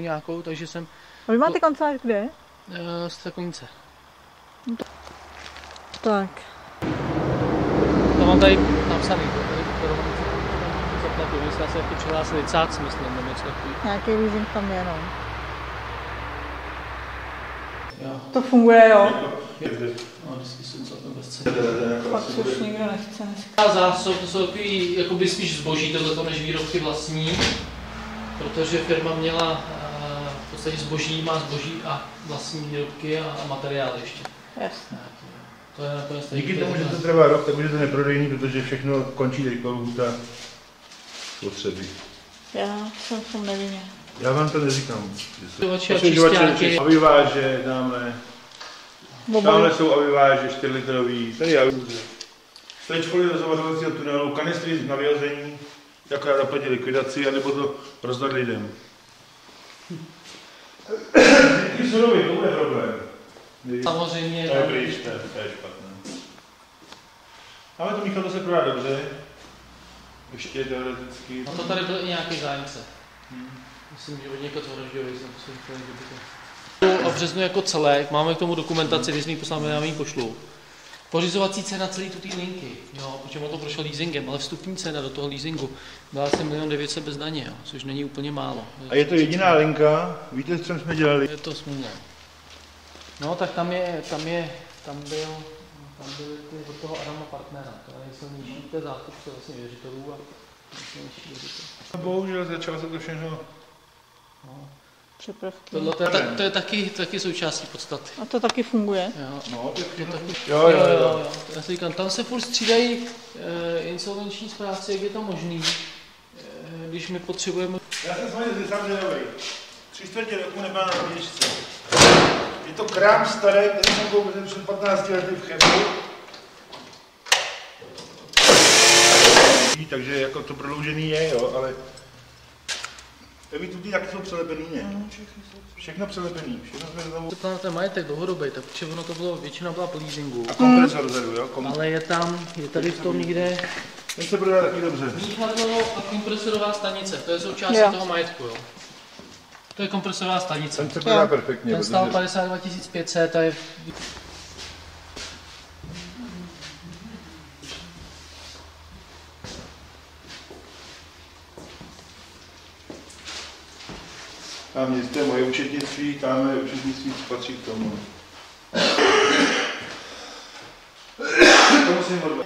nějakou, takže jsem... A vy máte kancelář kde? Z Takovnice. Tak. To mám tady napsaný, zaplatu, my jsme se taky přihlásili cáci, myslím, nebo něco takový. Nějaký leasing tam je, no. Jo. To funguje, jo. No, vždycky jsem celkem bez ceny. Fakt už nikdo nechce. A zásob, to jsou takový, jakoby spíš zboží tohleto než výrobky vlastní, protože firma měla v podstatě zboží, má zboží a vlastní výrobky a materiály ještě. Jasně. To je nakonec díky tomu, že to trvá rok, tak už je to neprodejný, protože všechno končí teď lhůta spotřeby. Já jsem v tom nevinně. Já vám to neříkám. Osvěžovače, aviváže dáme. Tamhle jsou aviváže 4 litrový. Tady je aviváže. Stečkoly do zavařovacího tunelu, kanistry na vyhození, akorát zaplatí likvidaci, anebo to rozdat lidem. Ty surový, to bude problém. samozřejmě. To je pryč, to je špatné. Ale to Michal, to se prodá dobře. Ještě teoreticky. A to tady byl i nějaký zájemce. Myslím, že od někoho to Hrožďovi jsem poslouchal, že by to... A v březnu jako celek, máme k tomu dokumentaci, když jsme ji poslali, já ji pošlu. Pořizovací cena celý tu té linky, jo, protože on to prošel leasingem, ale vstupní cena do toho leasingu byla asi 1 900 000 bez daně, jo, což není úplně málo. A je to jediná linka, víte, co jsme dělali? Je to smůla. No tak tam byl od toho Adama partnera, to je nejsilnější, to je zástupce vlastně věřitelů a nejsilnější věřitel. Bohužel začalo se to všechno. No. Přepravky. Tohle to je taky součástí podstaty. A to taky funguje? Jo. No, Jo. Já si říkám, tam se furt střídají insolvenční správci, jak je to možný, když my potřebujeme... Já jsem s vámi sám zvědavý. 3/4 roku nebyla na rodičce. Je to krám starý, který jsem koupil před 15 lety v Chebu. Takže jako to prodloužený je, jo, ale... Evi, tudy taky jsou přelepený, ne? Všechno přelepený, všechno jsme znovu... Ten majetek dlouhodobý, tak protože ono to bylo, většina byla po leasingu. A kompresor vzadu, jo? Ale je tady v tom někde... Ten se prodá taky dobře. Míchadlo a kompresorová stanice, to je součástí toho majetku, jo. To je kompresorová stanice. Ten se prodá perfektně. Ten stál 52 500 a je... Tam je moje účetnictví, tam je účetnictví, patří k tomu. To musím odvat.